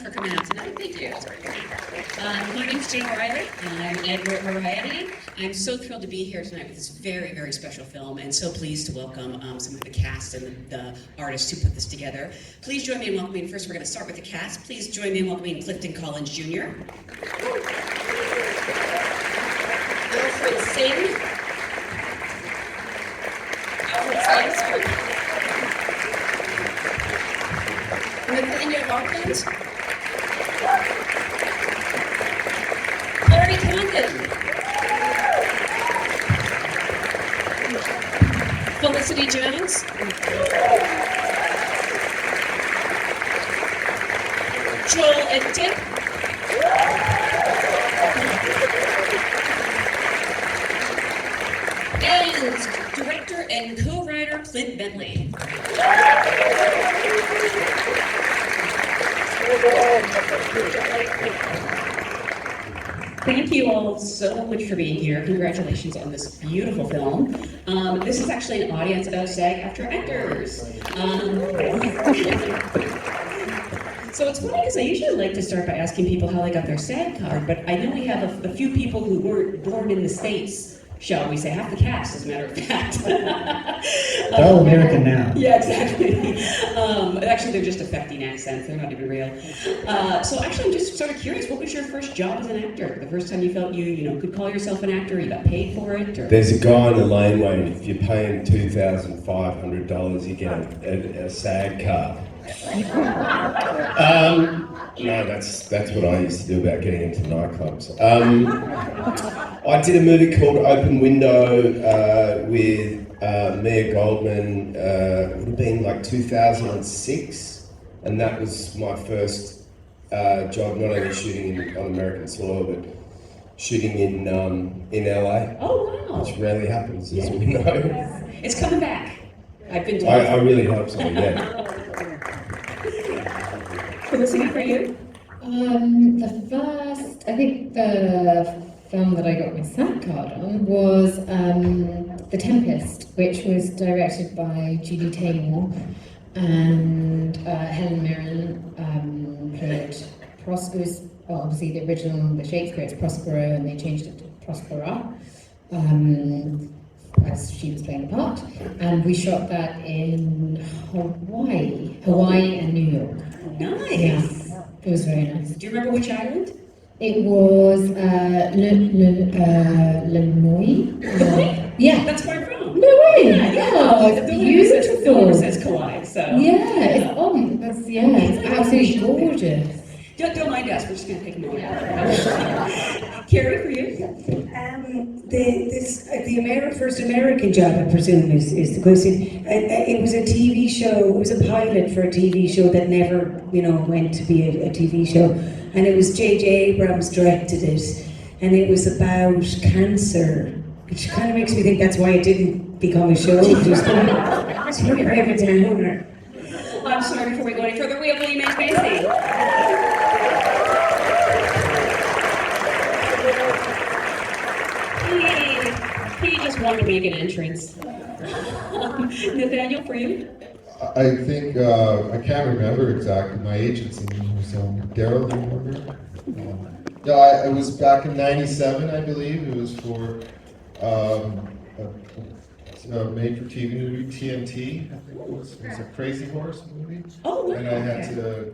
for coming out tonight. Thank you. My name's Joel Edgerton, and I'm an editor at Variety. I'm so thrilled to be here tonight with this very, very special film, and so pleased to welcome some of the cast and the artists who put this together. Please join me in welcoming, first we're going to start with the cast. Please join me in welcoming Clifton Collins Jr. Alfred Hsing. Nathaniel Arcand. Kerry Condon. Felicity Jones. Joel Edgerton. And director and co-writer Clint Bentley. Thank you all so much for being here. Congratulations on this beautiful film. This is actually an audience of SAG-AFTRA actors. So it's funny because I usually like to start by asking people how they got their SAG card, but I know we have a few people who weren't born in the States, shall we say, half the cast, as a matter of fact. They're all American now. Yeah, exactly. Actually, they're just affecting accents. They're not even real. So actually, I'm just sort of curious, what was your first job as an actor? The first time you felt you could call yourself an actor, you got paid for it? Or? There's a guy in the laneway, and if you're paying $2,500, you get a SAG card. No, that's what I used to do about getting into nightclubs. I did a movie called Open Window with Mia Goldman. Would have been like 2006, and that was my first job, not only shooting on American soil, but shooting in LA. Oh wow! Which rarely happens, as we know. It's coming back. I've been told. I really hope so. Yeah. Felicity, for you? I think the film that I got my SAG card on was The Tempest, which was directed by Judy Taymor, and Helen Mirren played Prospero's. Well, obviously the original, the Shakespeare, it's Prospero, and they changed it to Prospera, as she was playing the part. And we shot that in Hawaii and New York. Nice. Yeah, it was very nice. Do you remember which island? It was Lanoi. Yeah. That's where I'm from. No way. Yeah. Oh, it's beautiful. The one says Kauai, so. Yeah, it's on. It's absolutely gorgeous. Don't mind us. We're just going to take a moment. Kerry, for you? The first American job, I presume, is the question. It was a TV show. It was a pilot for a TV show that never, went to be a TV show. And it was J.J. Abrams directed it, and it was about cancer, which kind of makes me think that's why it didn't become a show. It's really very downer. I'm sorry, before we go any further, we have William H. Macy. He just wanted to make an entrance. Nathaniel, for you? I think, I can't remember exactly, my agent's in here, so Daryl, do you remember? Yeah, it was back in '97, I believe. It was for a made-for-TV movie, TNT, I think it was a Crazy Horse movie. Oh, wow. And I had to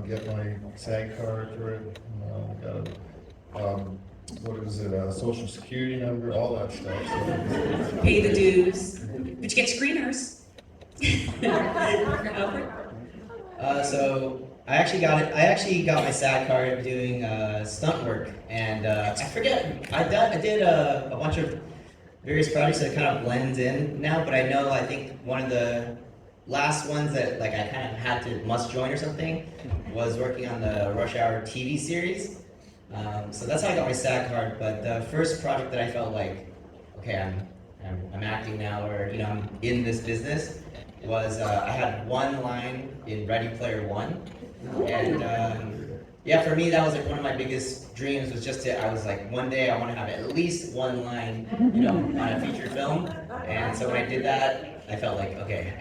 get my SAG card for it, got a, what was it, a social security number, all that stuff. So. Pay the dues. But you get screeners. Alfred? So I actually got my SAG card doing stunt work, and I forget, I did a bunch of various projects that kind of blends in now, but I think one of the last ones that I kind of had to must join or something was working on the Rush Hour TV series. So that's how I got my SAG card. But the first project that I felt like, okay, I'm acting now, or I'm in this business, was I had one line in Ready Player One, and yeah, for me that was one of my biggest dreams, was just I was like, one day I want to have at least one line, on a feature film. And so when I did that, I felt like, okay,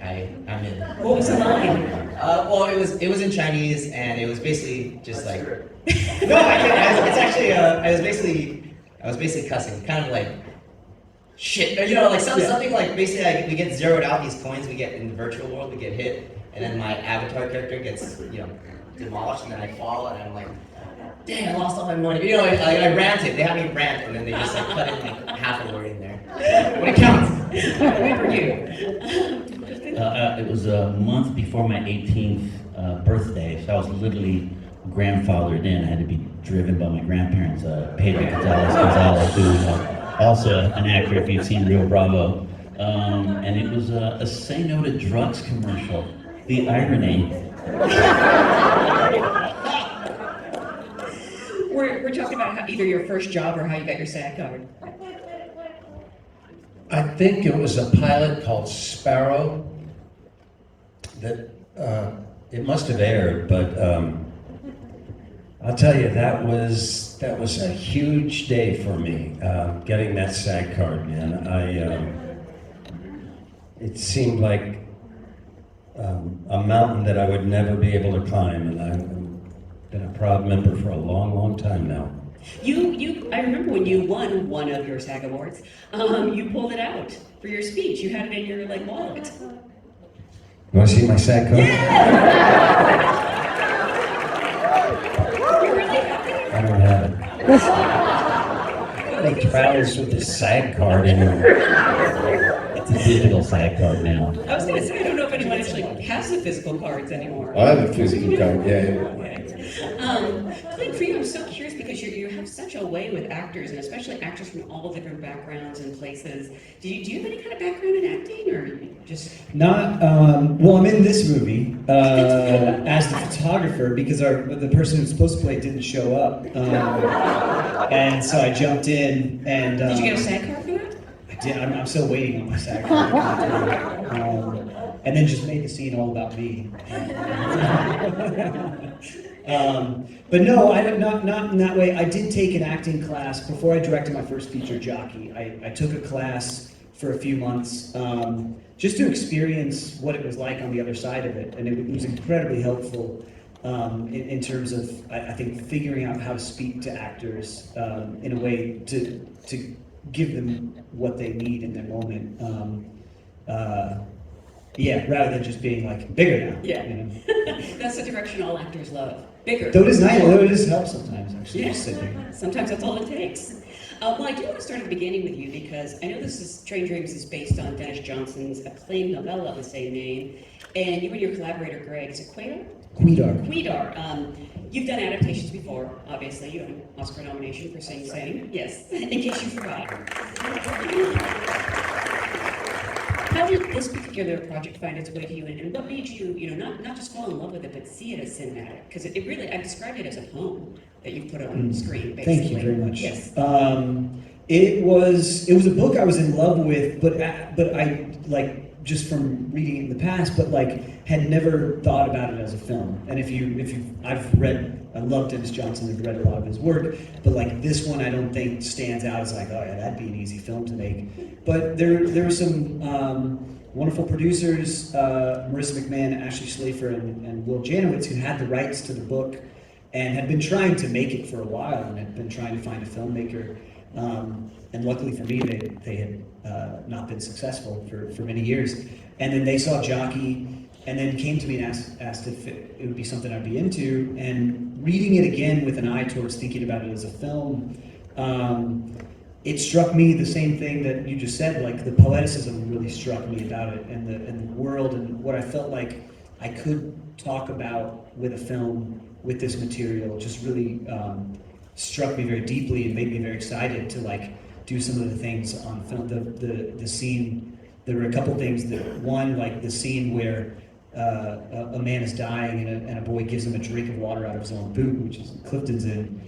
I'm in. What was the line? Well, it was in Chinese, and it was basically just like, no, it's actually, I was basically cussing, kind of like, shit, or, like something like, basically like, we get zeroed out, these coins we get in the virtual world, we get hit, and then my avatar character gets, demolished, and then I fall, and I'm like, dang, I lost all my money. I ranted, they had me rant, and then they just like cut in like half a word in there. But it counts. Where were you? It was a month before my 18th birthday, so I was literally grandfathered in. I had to be driven by my grandparents, Pedro Gonzalez, who's also an actor if you've seen Rio Bravo. And it was a Say No to Drugs commercial. The irony. We're talking about either your first job or how you got your SAG card. I think it was a pilot called Sparrow that it must have aired, but I'll tell you that was a huge day for me, getting that SAG card, man. It seemed like a mountain that I would never be able to climb, and I've been a proud member for a long, long time now. I remember when you won one of your SAG awards, you pulled it out for your speech. You had it in your wallet. You want to see my SAG card? Yeah! You really have it? I don't have it. Nobody travels with a SAG card anymore. It's a digital SAG card now. I was going to say, I don't know if anyone actually has the physical cards anymore. I have a physical card, yeah. Clint, for you, I'm so curious because you have such a way with actors, and especially actors from all different backgrounds and places. Do you have any kind of background in acting, or just? Not, well, I'm in this movie as the photographer because the person who's supposed to play it didn't show up. And so I jumped in and... Did you get a SAG card for that? I did. I'm still waiting on my SAG card. And then just made the scene all about me. But no, not in that way. I did take an acting class before I directed my first feature, Jockey. I took a class for a few months just to experience what it was like on the other side of it, and it was incredibly helpful in terms of I think figuring out how to speak to actors in a way to give them what they need in their moment. Yeah, rather than just being like bigger now. Yeah. That's the direction all actors love. Bigger. Though it is nice, though it does help sometimes, actually, Yeah. just sit there. Sometimes that's all it takes. Well, I do want to start at the beginning with you because I know Train Dreams is based on Dennis Johnson's acclaimed novella of the same name, and you and your collaborator, Greg, is it Quaidar? Quaidar. You've done adaptations before, obviously. You have an Oscar nomination for Sing Sing. Yes, in case you forgot. How did this particular project find its way to you, and what made you, not just fall in love with it, but see it as cinematic? Because it really, I described it as a home that you put on screen, basically. Thank you very much. Yes. It was a book I was in love with, but I just from reading it in the past, but had never thought about it as a film. And I love Dennis Johnson. I've read a lot of his work, but this one I don't think stands out as oh yeah, that'd be an easy film to make. But there were some wonderful producers, Marissa McMahon, Ashley Slafer, and Will Janowitz, who had the rights to the book and had been trying to make it for a while and had been trying to find a filmmaker. And luckily for me, they had not been successful for many years. And then they saw Jockey, and then came to me and asked if it would be something I'd be into. And reading it again with an eye towards thinking about it as a film, it struck me the same thing that you just said. The poeticism really struck me about it, and the world, and what I felt like I could talk about with a film with this material just really struck me very deeply and made me very excited to do some of the things on film. The scene, there were a couple things one, the scene where a man is dying and a boy gives him a drink of water out of his own boot, which is Clifton's in.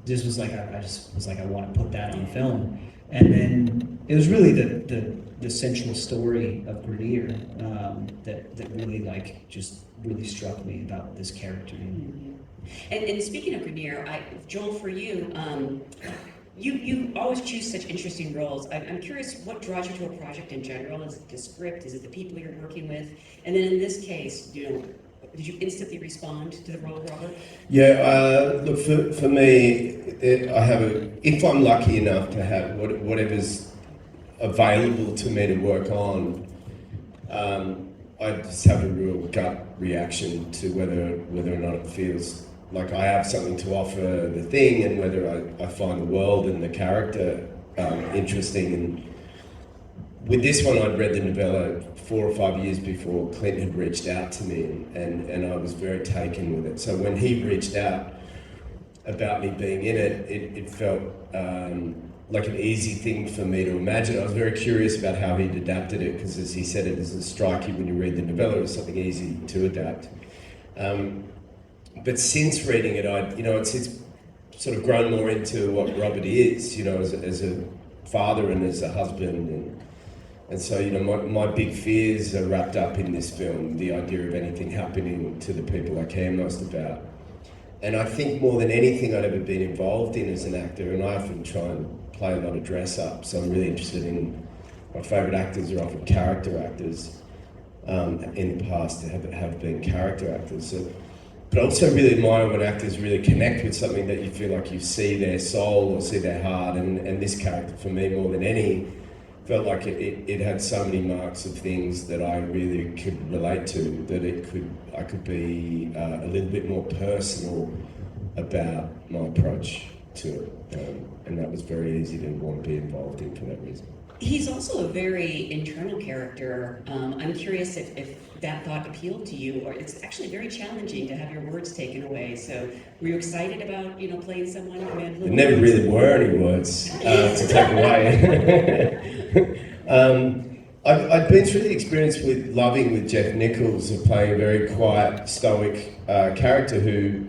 This was I just was I want to put that on film. And then it was really the central story of Grenier that really just really struck me about this character. And speaking of Grenier, Joel, for you, You always choose such interesting roles. I'm curious what draws you to a project in general. Is it the script? Is it the people you're working with? And then in this case, you know, did you instantly respond to the role, Robert? Yeah, look, for me, I have if I'm lucky enough to have whatever's available to me to work on, I just have a real gut reaction to whether or not it feels like I have something to offer the thing, and whether I find the world and the character interesting. And with this one, I'd read the novella 4 or 5 years before Clint had reached out to me, and I was very taken with it. So when he reached out about me being in it, it felt like an easy thing for me to imagine. I was very curious about how he'd adapted it, because as he said, it doesn't strike you when you read the novella as something easy to adapt. But since reading it, it's sort of grown more into what Robert is, you know, as a father and as a husband. And so, you know, my big fears are wrapped up in this film, the idea of anything happening to the people I care most about. And I think more than anything I'd ever been involved in as an actor, and I often try and play a lot of dress up, so I'm really interested in, my favourite actors are often character actors. In the past have been character actors. So, but also really admire when actors really connect with something that you feel like you see their soul or see their heart, and this character, for me, more than any, felt like it had so many marks of things that I really could relate to, that I could be a little bit more personal about my approach to it, and that was very easy to want to be involved in for that reason. He's also a very internal character. I'm curious if that thought appealed to you, or it's actually very challenging to have your words taken away. So were you excited about, you know, playing someone who had There never really were any words to take away. I've been through the experience with Loving with Jeff Nichols of playing a very quiet, stoic character who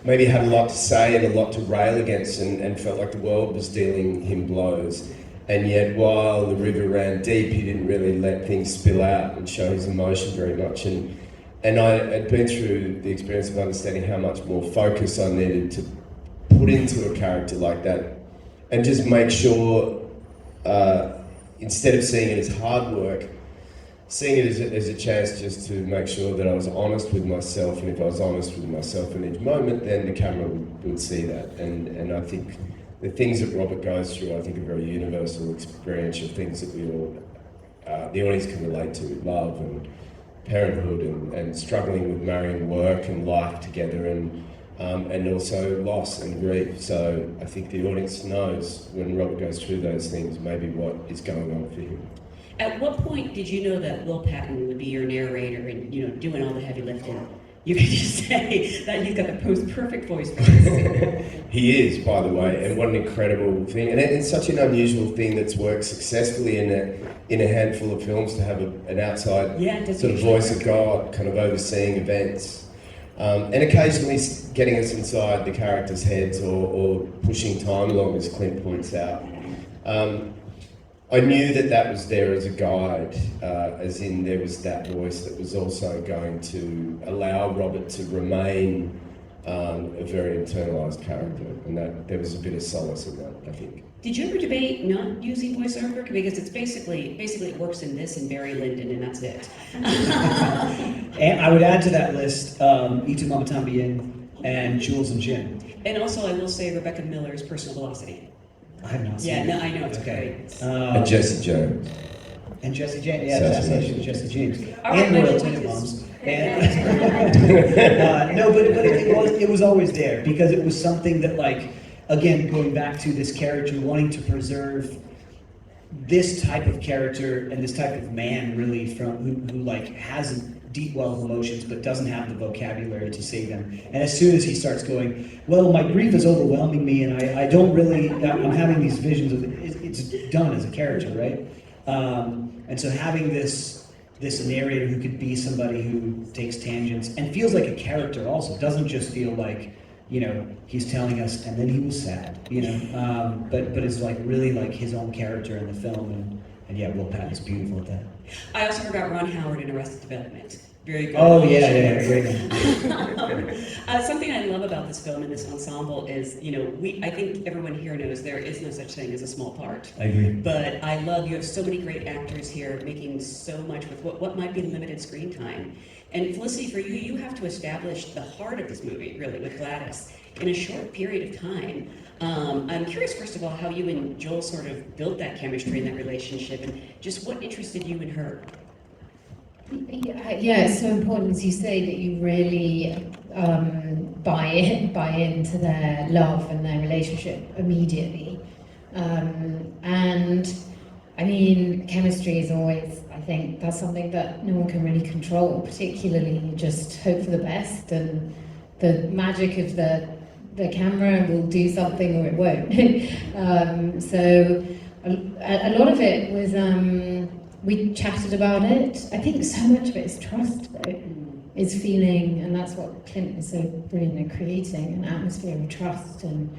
maybe had a lot to say and a lot to rail against, and felt like the world was dealing him blows. And yet, while the river ran deep, he didn't really let things spill out and show his emotion very much. And I had been through the experience of understanding how much more focus I needed to put into a character like that, and just make sure, instead of seeing it as hard work, seeing it as a chance just to make sure that I was honest with myself, and if I was honest with myself in each moment, then the camera would see that. And I think the things that Robert goes through, I think, are very universal, experiential things that we all, the audience can relate to: love and parenthood, and struggling with marrying work and life together, and also loss and grief. So I think the audience knows when Robert goes through those things, maybe what is going on for him. At what point did you know that Will Patton would be your narrator and, you know, doing all the heavy lifting? You could just say that he's got the most perfect voice for this. He is, by the way, and what an incredible thing. And it's such an unusual thing that's worked successfully in a handful of films, to have an outside sort of voice of God kind of overseeing events. And occasionally getting us inside the characters' heads, or pushing time along, as Clint points out. I knew that was there as a guide, as in there was that voice that was also going to allow Robert to remain a very internalised character, and that there was a bit of solace in that, I think. Did you ever debate not using voiceover? Because it's basically it works in this and Barry Lyndon, and that's it. And I would add to that list Itu Mamatambien and Jules and Jim. And also, I will say Rebecca Miller's Personal Velocity. I have not seen Yeah, it. no, I know, it's Okay. great. And Jesse Jones. And Jesse James, yeah, Assassination of Jesse James. All right, And my Royal point Tenenbaums. is- And, no, but it was always there, because it was something that, like, again, going back to this character, wanting to preserve this type of character and this type of man, really, from who like has a deep well of emotions but doesn't have the vocabulary to say them. And as soon as he starts going, well, my grief is overwhelming me, and I don't really, I'm having these visions of it's done as a character, right? And so having this narrator who could be somebody who takes tangents and feels like a character also, doesn't just feel like, you know, he's telling us and then he was sad, you know, but it's like really like his own character in the film, and yeah, Will Patton's beautiful at that. I also forgot Ron Howard in Arrested Development. very good. Oh yeah, great. Something I love about this film and this ensemble is, I think everyone here knows there is no such thing as a small part. I agree. But I love you have so many great actors here making so much with what might be limited screen time. And Felicity, for you, you have to establish the heart of this movie, really, with Gladys in a short period of time. I'm curious, first of all, how you and Joel sort of built that chemistry and that relationship, and just what interested you in her. Yeah, it's so important, as you say, that you really buy into their love and their relationship immediately. And I mean, chemistry is always, I think, that's something that no one can really control. Particularly, you just hope for the best, and the magic of the camera will do something or it won't. So a lot of it was. We chatted about it. I think so much of it is trust, though, is feeling, and that's what Clint is so brilliant at creating, an atmosphere of trust, and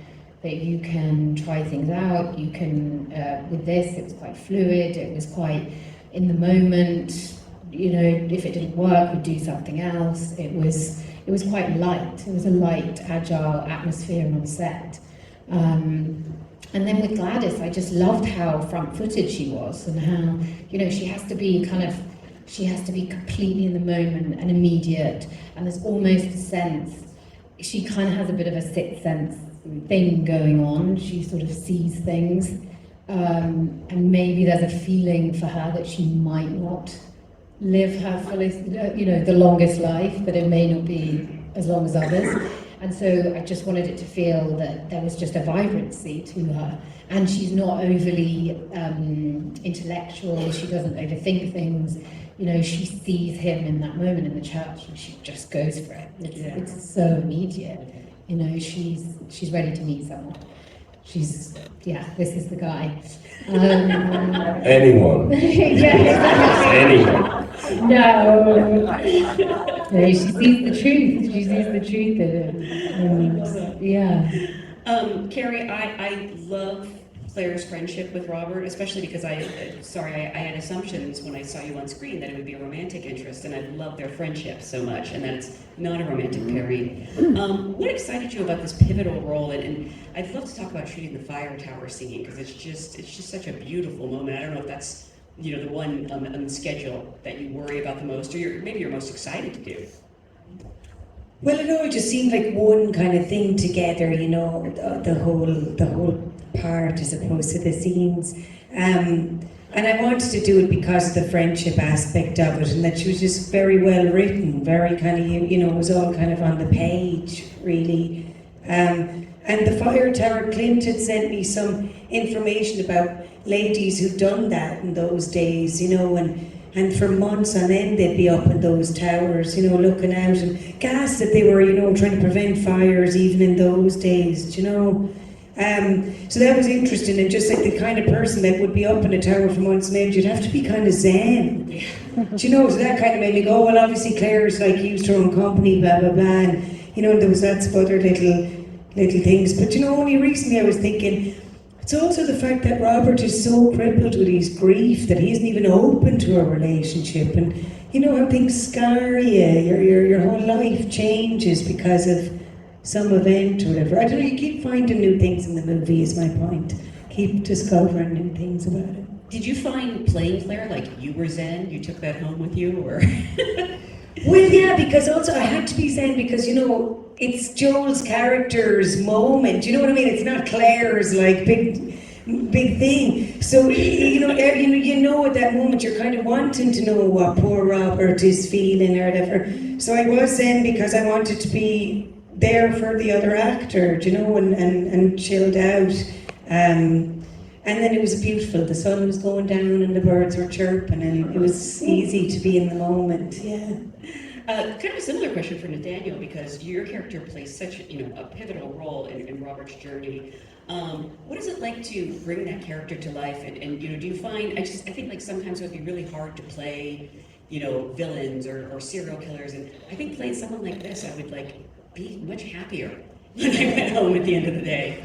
that you can try things out. You can, with this, it was quite fluid, it was quite in the moment, if it didn't work, we'd do something else. It was quite light. It was a light, agile atmosphere on set. And then with Gladys, I just loved how front-footed she was, and how, she has to be completely in the moment and immediate, and there's almost a sense, she kind of has a bit of a sixth sense thing going on. She sort of sees things, and maybe there's a feeling for her that she might not live her fullest, the longest life, that it may not be as long as others. And so I just wanted it to feel that there was just a vibrancy to her. And she's not overly intellectual, she doesn't overthink things. She sees him in that moment in the church and she just goes for it. It's so immediate. She's ready to meet someone. This is the guy. Anyone. Anyone. No, she sees the truth. She sees the truth in it. Kerry, I love Claire's friendship with Robert, especially because I had assumptions when I saw you on screen that it would be a romantic interest, and I love their friendship so much, and that it's not a romantic pairing. What excited you about this pivotal role? And I'd love to talk about shooting the fire tower scene, because it's just such a beautiful moment. I don't know if that's the one on the schedule that you worry about the most, or maybe you're most excited to do. Well, it just seemed like one kind of thing together, the whole part as opposed to the scenes. And I wanted to do it because of the friendship aspect of it, and that she was just very well written, very kind of, it was all kind of on the page, really. And the fire tower, Clint had sent me some information about ladies who'd done that in those days, and for months on end they'd be up in those towers, looking out and gassed that they were, trying to prevent fires even in those days, So that was interesting, and just like the kind of person that would be up in a tower for months on end, you'd have to be kind of zen. So that kind of made me go, well, obviously Claire's like used her own company, blah, blah, blah, and, there was lots of other little things. But, only recently I was thinking, it's also the fact that Robert is so crippled with his grief that he isn't even open to a relationship, and how things scar you, your whole life changes because of some event or whatever. I don't know, you keep finding new things in the movie is my point. Keep discovering new things about it. Did you find playing Claire like you were zen? You took that home with you, or? Well, yeah, because also I had to be zen because, it's Joel's character's moment. You know what I mean? It's not Claire's like big thing. So you know at that moment you're kind of wanting to know what poor Robert is feeling or whatever. So I was zen because I wanted to be there for the other actor, and chilled out. And then it was beautiful. The sun was going down and the birds were chirping, and it was easy to be in the moment. Yeah. Kind of a similar question for Nathaniel, because your character plays such a pivotal role in Robert's journey. What is it like to bring that character to life? And do you find, I think like sometimes it would be really hard to play, villains or serial killers. And I think playing someone like this, I would be much happier when I went home at the end of the day.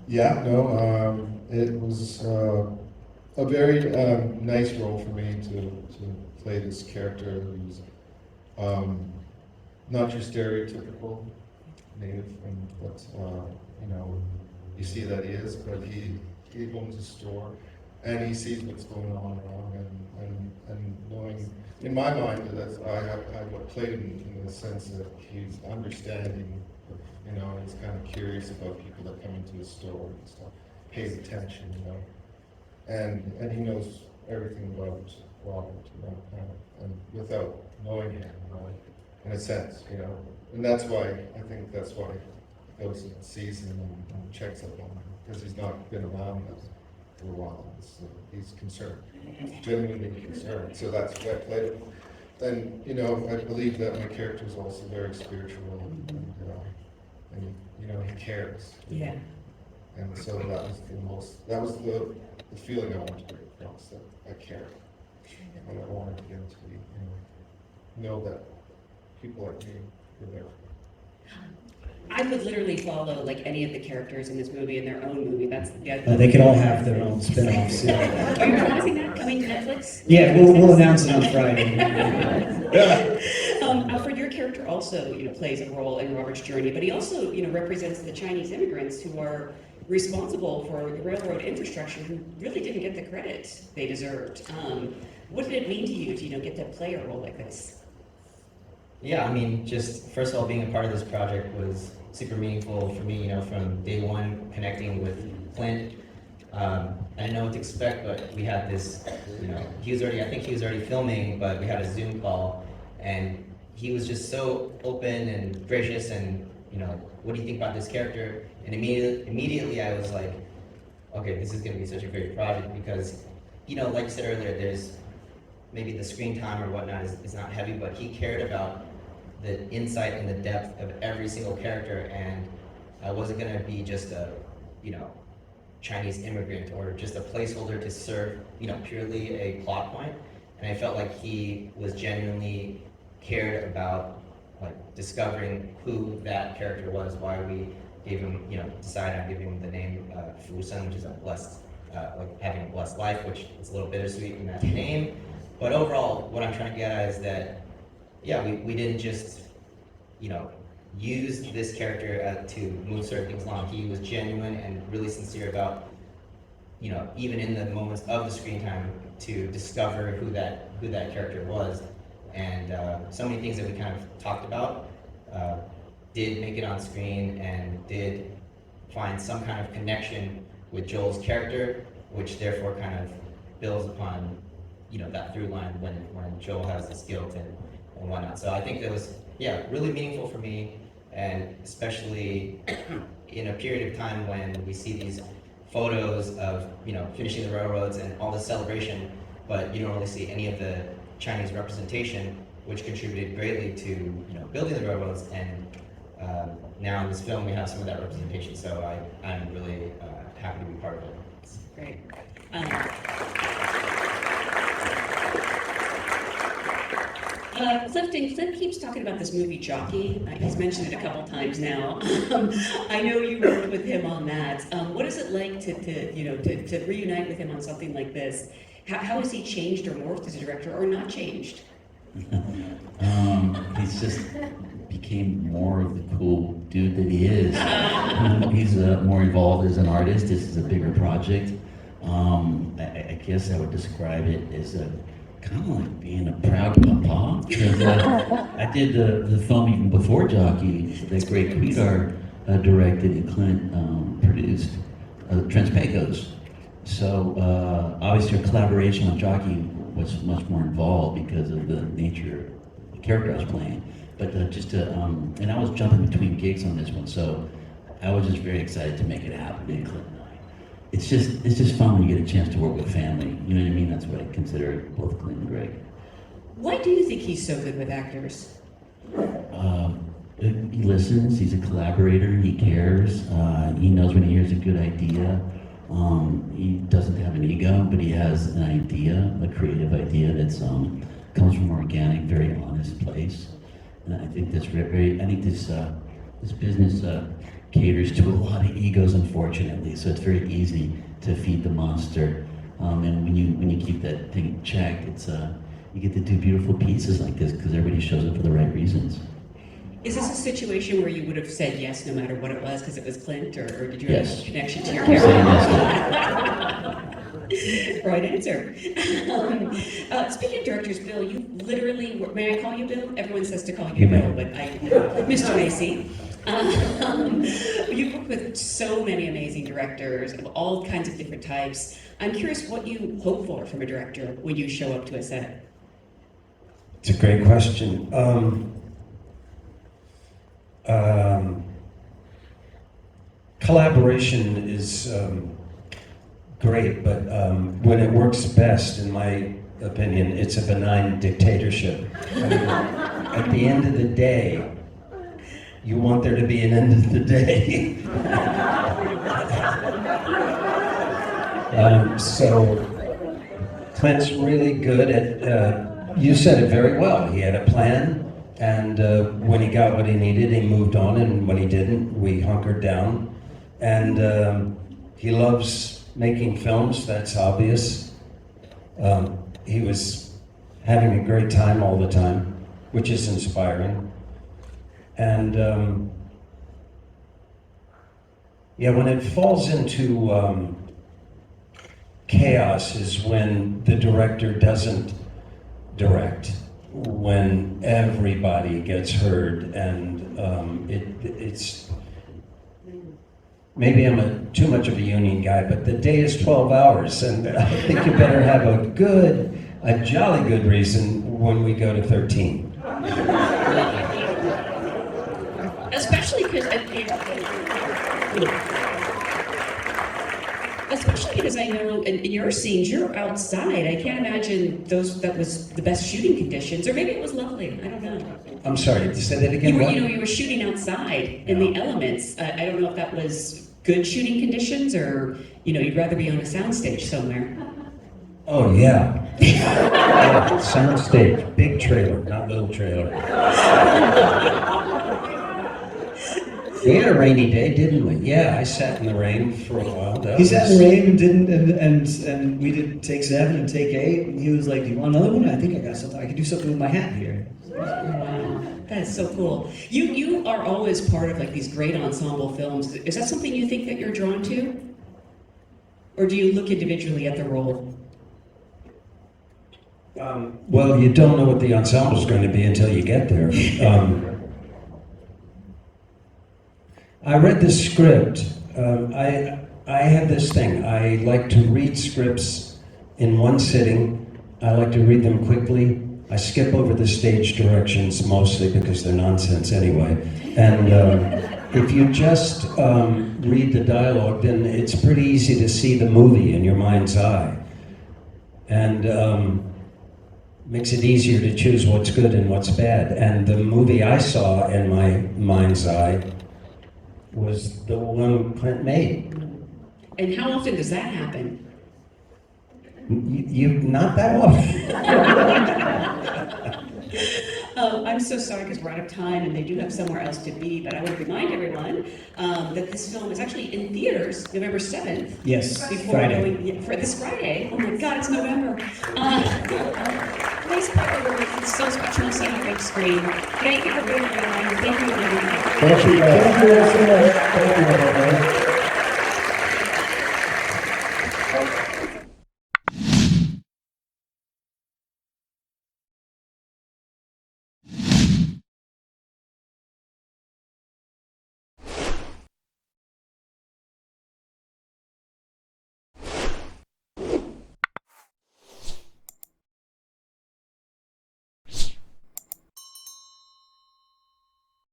Yeah, no, it was a very nice role for me to play this character who's Not your stereotypical native, and but you know, you see that he is, but he owns a store, and he sees what's going on around, and knowing, in my mind, that I played him in the sense that he's understanding, you know, he's kind of curious about people that come into his store and stuff, pays attention, you know, and he knows everything about Robert, you know, kind of, and without knowing him, you know, in a sense, you know, and that's why, I think that's why he goes and sees him and checks up on him, because he's not been around us for a while, so he's concerned, genuinely concerned, so that's why I played it. And, you know, I believe that my character is also very spiritual, and you know, he cares. Yeah. And so that was the feeling I wanted to bring across, that I care. And I wanted him to be, you know that people like me are there. I would literally follow like any of the characters in this movie in their own movie. That's They can all have their own spin-offs. Yeah, Are you promising that coming to Netflix? yeah, we'll announce it on Friday. Alfred, your character also, plays a role in Robert's journey, but he also, represents the Chinese immigrants who are responsible for the railroad infrastructure who really didn't get the credit they deserved. What did it mean to you to, get to play a role like this? Yeah, I mean, just first of all, being a part of this project was super meaningful for me, from day one, connecting with Clint. I didn't know what to expect, but we had this, I think he was already filming, but we had a Zoom call, and he was just so open and gracious, and, what do you think about this character? And immediately I was like, okay, this is gonna be such a great project, because, like you said earlier, there's maybe the screen time or whatnot is not heavy, but he cared about the insight and the depth of every single character, and I wasn't gonna be just a, Chinese immigrant or just a placeholder to serve, purely a plot point. And I felt like he was genuinely cared about, like, discovering who that character was, why we gave him, decided on giving him the name Fusen, which is a blessed, like having a blessed life, which is a little bittersweet in that name. But overall, what I'm trying to get at is that, yeah, we didn't just, use this character to move certain things along. He was genuine and really sincere about, even in the moments of the screen time, to discover who that character was. And so many things that we kind of talked about did make it on screen and did find some kind of connection with Joel's character, which therefore kind of builds upon, that through line when Joel has this guilt and whatnot. So I think that was, really meaningful for me, and especially in a period of time when we see these photos of, finishing the railroads and all this celebration, but you don't really see any of the Chinese representation, which contributed greatly to, building the railroads. And now in this film, we have some of that representation. So I'm really happy to be part of it. Great. Clint keeps talking about this movie Jockey. He's mentioned it a couple times now. I know you worked with him on that. What is it like to reunite with him on something like this? How has he changed or morphed as a director, or not changed? He's just became more of the cool dude that he is. He's more involved as an artist. This is a bigger project. I guess I would describe it as kind of like being a proud papa. I did the film even before Jockey, that great Quidar directed and Clint produced, Transpecos. So obviously our collaboration on Jockey was much more involved because of the nature of the character I was playing. But and I was jumping between gigs on this one, so I was just very excited to make it happen. And Clint and I, it's just fun when you get a chance to work with family. You know what I mean? That's what I consider both Clint and Greg. Why do you think he's so good with actors? He listens. He's a collaborator. He cares. He knows when he hears a good idea. He doesn't have an ego, but he has an idea, a creative idea that's comes from an organic, very honest place. And I think that's very. I think this business caters to a lot of egos, unfortunately. So it's very easy to feed the monster. And when you keep that thing checked, you get to do beautiful pieces like this because everybody shows up for the right reasons. Is this a situation where you would have said yes no matter what it was because it was Clint, or did you Yes. have a connection to your Saying character? Right answer. Speaking of directors, Bill, you literally, may I call you Bill? Everyone says to call you You may. Bill, but Mr. Macy. You've worked with so many amazing directors of all kinds of different types. I'm curious what you hope for from a director when you show up to a set. It's a great question. Collaboration is great, but when it works best, in my opinion, it's a benign dictatorship. I mean, at the end of the day, you want there to be an end of the day. So Clint's really good at, you said it very well, he had a plan, and when he got what he needed, he moved on, and when he didn't, we hunkered down. And he loves making films, that's obvious. He was having a great time all the time, which is inspiring. And yeah, when it falls into chaos is when the director doesn't direct, when everybody gets heard, and it's maybe I'm too much of a union guy, but the day is 12 hours, and I think you better have a jolly good reason when we go to 13. Especially because I know in your scenes you're outside. I can't imagine that was the best shooting conditions, or maybe it was lovely. I don't know. I'm sorry, say that again. You were shooting outside in the elements. I don't know if that was good shooting conditions, or you'd rather be on a soundstage somewhere. Oh yeah. Soundstage, big trailer, not little trailer. We had a rainy day, didn't we? Yeah, I sat in the rain for a while. He sat in the rain and didn't, and we did take 7 and take 8, and he was like, "Do you want another one? I think I got something. I can do something with my hat here." Wow, that is so cool. You are always part of like these great ensemble films. Is that something you think that you're drawn to, or do you look individually at the role? Well, you don't know what the ensemble is going to be until you get there. I read the script. I have this thing. I like to read scripts in one sitting. I like to read them quickly. I skip over the stage directions mostly because they're nonsense anyway. And if you just read the dialogue, then it's pretty easy to see the movie in your mind's eye. And makes it easier to choose what's good and what's bad. And the movie I saw in my mind's eye was the one Clint made. And how often does that happen? You not that often. I'm so sorry because we're out of time and they do have somewhere else to be, but I would remind everyone that this film is actually in theaters November 7th. Yes, before Friday. For this Friday. Oh my God, it's November. Please pop over. It's so special to see on the big screen. Thank you for being here. Thank you, everyone. Thank you so much. Thank you.